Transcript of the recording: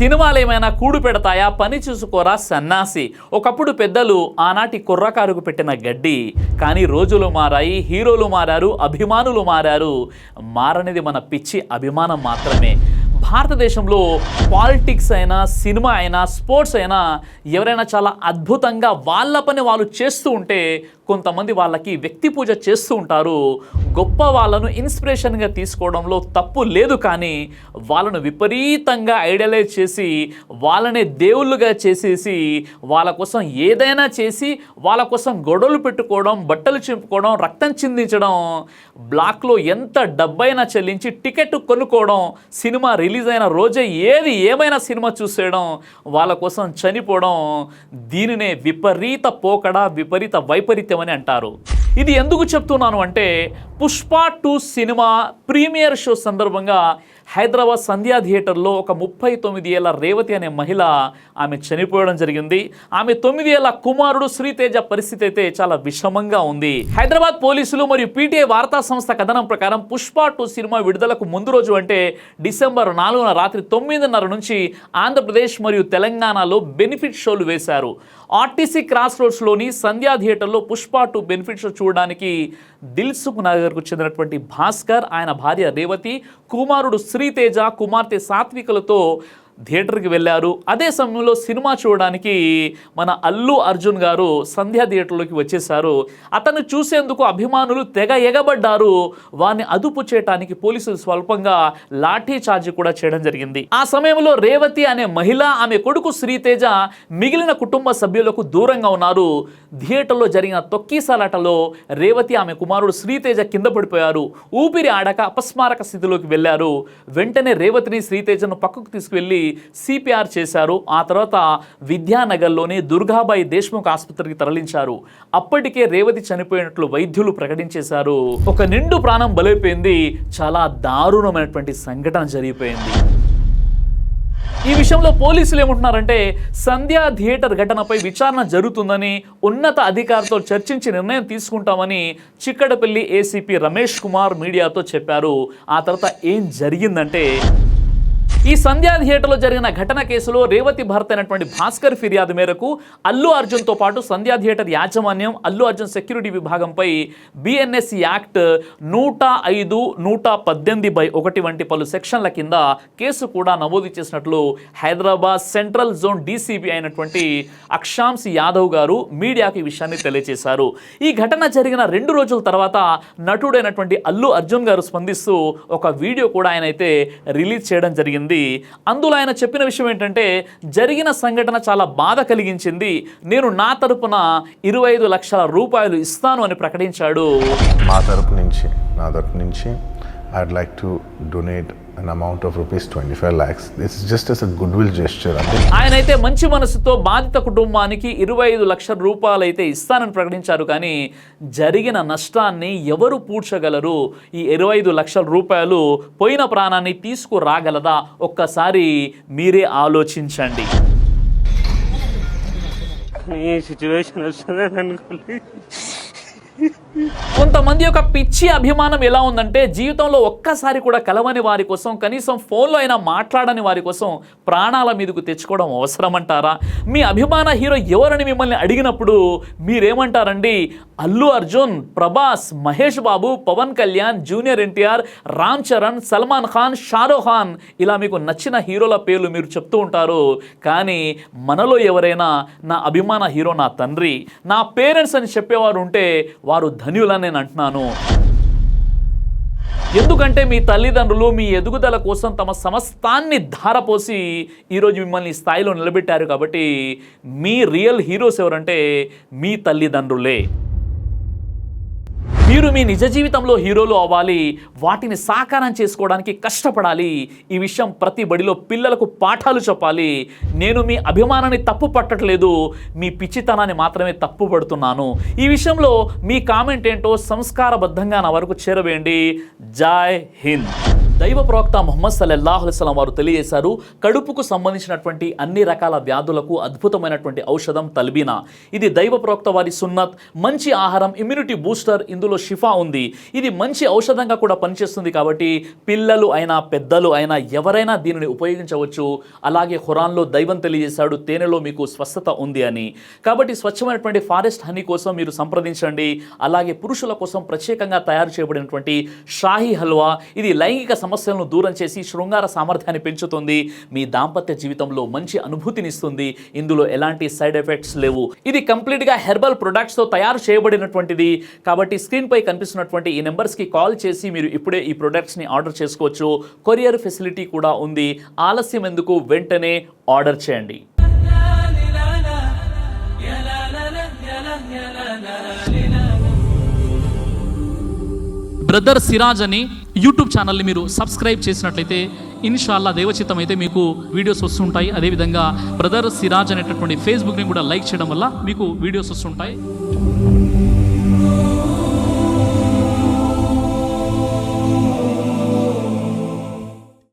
సినిమాలు ఏమైనా కూడు పెడతాయా, పని చూసుకోరా సన్నాసి. ఒకప్పుడు పెద్దలు ఆనాటి కుర్రకారుకు పెట్టిన గడ్డి. కానీ రోజులు మారాయి, హీరోలు మారారు, అభిమానులు మారారు. మారనిది మన పిచ్చి అభిమానం మాత్రమే. భారతదేశంలో పాలిటిక్స్ అయినా, సినిమా అయినా, స్పోర్ట్స్ అయినా ఎవరైనా చాలా అద్భుతంగా వాళ్ళ పని వాళ్ళు చేస్తూ ఉంటే కొంతమంది వాళ్ళకి వ్యక్తి పూజ చేస్తూ ఉంటారు. గొప్ప వాళ్ళను ఇన్స్పిరేషన్గా తీసుకోవడంలో తప్పు లేదు, కానీ వాళ్ళను విపరీతంగా ఐడియలైజ్ చేసి వాళ్ళనే దేవుళ్ళుగా చేసేసి వాళ్ళ కోసం ఏదైనా చేసి వాళ్ళ కోసం గొడవలు పెట్టుకోవడం, బట్టలు చింపుకోవడం, రక్తం చిందించడం, బ్లాక్లో ఎంత డబ్బైనా చెల్లించి టికెట్ కొనుక్కోవడం, సినిమా రిలీజ్ అయిన రోజే ఏమైనా సినిమా చూసేయడం, వాళ్ళ కోసం చనిపోవడం, దీనినే విపరీత పోకడ, విపరీత వైపరీత్యం అని అంటారు. ఇది ఎందుకు చెప్తున్నాను అంటే పుష్ప 2 సినిమా ప్రీమియర్ షో సందర్భంగా హైదరాబాద్ సంధ్యా థియేటర్లో ఒక 39 ఏళ్ల రేవతి అనే మహిళ ఆమె చనిపోవడం జరిగింది. ఆమె 9 ఏళ్ల కుమారుడు శ్రీతేజ పరిస్థితి అయితే చాలా విషమంగా ఉంది. హైదరాబాద్ పోలీసులు మరియు పీటీఐ వార్తా సంస్థ కథనం ప్రకారం పుష్ప 2 సినిమా విడుదలకు ముందు రోజు అంటే డిసెంబర్ 4న రాత్రి 9:30 నుంచి ఆంధ్రప్రదేశ్ మరియు తెలంగాణలో బెనిఫిట్ షోలు వేశారు. ఆర్టీసీ క్రాస్ రోడ్స్లోని సంధ్యా థియేటర్లో పుష్ప 2 బెనిఫిట్ షో చూడడానికి దిల్సుఖ్ నగర్కు చెందినటువంటి భాస్కర్, ఆయన భార్య రేవతి, కుమారుడు శ్రీతేజ, కుమార్తె సాత్వికలతో థియేటర్కి వెళ్ళారు. అదే సమయంలో సినిమా చూడడానికి మన అల్లు అర్జున్ గారు సంధ్యా థియేటర్లోకి వచ్చేశారు. అతన్ని చూసేందుకు అభిమానులు తెగ ఎగబడ్డారు. వారిని అదుపు చేయడానికి పోలీసులు స్వల్పంగా లాఠీ చార్జ్ కూడా చేయడం జరిగింది. ఆ సమయంలో రేవతి అనే మహిళ, ఆమె కొడుకు శ్రీతేజ మిగిలిన కుటుంబ సభ్యులకు దూరంగా ఉన్నారు. థియేటర్లో జరిగిన తొక్కీసాలాటలో రేవతి, ఆమె కుమారుడు శ్రీతేజ కింద పడిపోయారు. ఊపిరి ఆడక అపస్మారక స్థితిలోకి వెళ్లారు. వెంటనే రేవతిని, శ్రీతేజను పక్కకు తీసుకువెళ్లి సిపిఆర్ చేశారు. ఆ తర్వాత విద్యానగర్లోని దుర్గాబాయి దేశ్ముఖ్ ఆసుపత్రికి తరలించారు. అప్పటికే రేవతి చనిపోయినట్లు వైద్యులు ప్రకటించేశారు. ఒక నిండు ప్రాణం బలైపోయింది. చాలా దారుణమైనటువంటి సంఘటన జరిగిపోయింది. ఈ విషయంలో పోలీసులు ఏమంటున్నారంటే సంధ్యా థియేటర్ ఘటనపై విచారణ జరుగుతుందని, ఉన్నత అధికారులతో చర్చించి నిర్ణయం తీసుకుంటామని చిక్కడపల్లి ఏసీపీ రమేష్ కుమార్ మీడియాతో చెప్పారు. ఆ తర్వాత ఏం జరిగిందంటే ఈ సంధ్యా థియేటర్లో జరిగిన ఘటన కేసులో రేవతి భర్త అయినటువంటి భాస్కర్ ఫిర్యాదు మేరకు అల్లు అర్జున్తో పాటు సంధ్యా థియేటర్ యాజమాన్యం, అల్లు అర్జున్ సెక్యూరిటీ విభాగంపై బిఎన్ఎస్ యాక్ట్ 105, 118/1 వంటి పలు సెక్షన్ల కింద కేసు కూడా నమోదు చేసినట్లు హైదరాబాద్ సెంట్రల్ జోన్ డీసీపీ అయినటువంటి అక్షాంశ్ యాదవ్ గారు మీడియాకి ఈ విషయాన్ని తెలియజేశారు. ఈ ఘటన జరిగిన 2 రోజుల తర్వాత నటుడైనటువంటి అల్లు అర్జున్ గారు స్పందిస్తూ ఒక వీడియో కూడా ఆయన అయితే రిలీజ్ చేయడం జరిగింది. అందులో ఆయన చెప్పిన విషయం ఏంటంటే జరిగిన సంఘటన చాలా బాధ కలిగించింది. నేను నా తరపున 25 లక్షల రూపాయలు ఇస్తాను అని ప్రకటించాడు. నా తరపు నుంచి I'd like to donate an amount of rupees 25 lakhs. This is just as a goodwill gesture. ఆయనైతే మంచి మనసుతో బాధిత కుటుంబానికి 25 లక్షల రూపాయలు అయితే ఇస్తానని ప్రకటించారు. కానీ జరిగిన నష్టాన్ని ఎవరు పూడ్చగలరు? ఈ 25 లక్షల రూపాయలు పోయిన ప్రాణాన్ని తీసుకురాగలదా? ఒక్కసారి మీరే ఆలోచించండి. కొంతమంది యొక్క పిచ్చి అభిమానం ఎలా ఉందంటే జీవితంలో ఒక్కసారి కూడా కలవని వారి కోసం, కనీసం ఫోన్లో అయినా మాట్లాడని వారి కోసం ప్రాణాల మీదకు తెచ్చుకోవడం అవసరం అంటారా? మీ అభిమాన హీరో ఎవరని మిమ్మల్ని అడిగినప్పుడు మీరేమంటారండి? అల్లు అర్జున్, ప్రభాస్, మహేష్ బాబు, పవన్ కళ్యాణ్, జూనియర్ ఎన్టీఆర్, రామ్ చరణ్, సల్మాన్ ఖాన్, షారూఖ్ ఖాన్, ఇలా మీకు నచ్చిన హీరోల పేర్లు మీరు చెప్తూ ఉంటారు. కానీ మనలో ఎవరైనా నా అభిమాన హీరో నా తండ్రి, నా పేరెంట్స్ అని చెప్పేవారు ఉంటే వారు ధన్యులని నేను అంటున్నాను. ఎందుకంటే మీ తల్లిదండ్రులు మీ ఎదుగుదల కోసం తమ సమస్తాన్ని ధారపోసి ఈరోజు మిమ్మల్ని స్థాయిలో నిలబెట్టారు. కాబట్టి మీ రియల్ హీరోస్ ఎవరంటే మీ తల్లిదండ్రులే. మీరు మీ నిజ జీవితంలో హీరోలు అవ్వాలి, వాటిని సాకారం చేసుకోవడానికి కష్టపడాలి. ఈ విషయం ప్రతి బడిలో పిల్లలకు పాఠాలు చెప్పాలి. నేను మీ అభిమానాన్ని తప్పు పట్టట్లేదు, మీ పిచ్చితనాన్ని మాత్రమే తప్పు పడుతున్నాను. ఈ విషయంలో మీ కామెంట్ ఏంటో సంస్కారబద్ధంగా నా వరకు చేరవేయండి. జై హింద్. దైవ ప్రవక్త ముహమ్మద్ సల్లల్లాహు అలైహి వసల్లం వారు తెలియజేశారు, కడుపుకు సంబంధించినటువంటి అన్ని రకాల వ్యాధులకు అద్భుతమైనటువంటి ఔషధం తల్బీనా. ఇది దైవ ప్రవక్త వారి సున్నత్, మంచి ఆహారం, ఇమ్యూనిటీ బూస్టర్, ఇందులో షిఫా ఉంది. ఇది మంచి ఔషధంగా కూడా పనిచేస్తుంది. కాబట్టి పిల్లలు అయినా పెద్దలు అయినా ఎవరైనా దీనిని ఉపయోగించవచ్చు. అలాగే ఖురాన్లో దైవం తెలియజేశాడు, తేనెలో మీకు స్వస్థత ఉంది అని. కాబట్టి స్వచ్ఛమైనటువంటి ఫారెస్ట్ హనీ కోసం మీరు సంప్రదించండి. అలాగే పురుషుల కోసం ప్రత్యేకంగా తయారు చేయబడినటువంటి షాహీ హల్వా, ఇది లైంగిక సమస్యలను దూరం చేసి శృంగార సామర్థ్యాన్ని పెంచుతుంది. మీ దాంపత్య జీవితంలో మంచి అనుభూతినిస్తుంది. ఇందులో ఎలాంటి సైడ్ ఎఫెక్ట్స్ లేవు. ఇది కంప్లీట్గా హెర్బల్ ప్రొడక్ట్స్తో తయారు చేయబడినటువంటిది. కాబట్టి స్క్రీన్పై కనిపిస్తున్నటువంటి ఈ నెంబర్స్కి కాల్ చేసి మీరు ఇప్పుడే ఈ ప్రొడక్ట్స్ని ఆర్డర్ చేసుకోవచ్చు. కొరియర్ ఫెసిలిటీ కూడా ఉంది. ఆలస్యం ఎందుకు, వెంటనే ఆర్డర్ చేయండి. బ్రదర్ సిరాజ్ అని యూట్యూబ్ ఛానల్ని మీరు సబ్స్క్రైబ్ చేసినట్లయితే ఇన్షాల్లా దేవచిత్తం అయితే మీకు వీడియోస్ వస్తుంటాయి. అదేవిధంగా బ్రదర్ సిరాజ్ అనేటటువంటి ఫేస్బుక్ని కూడా లైక్ చేయడం వల్ల మీకు వీడియోస్ వస్తుంటాయి.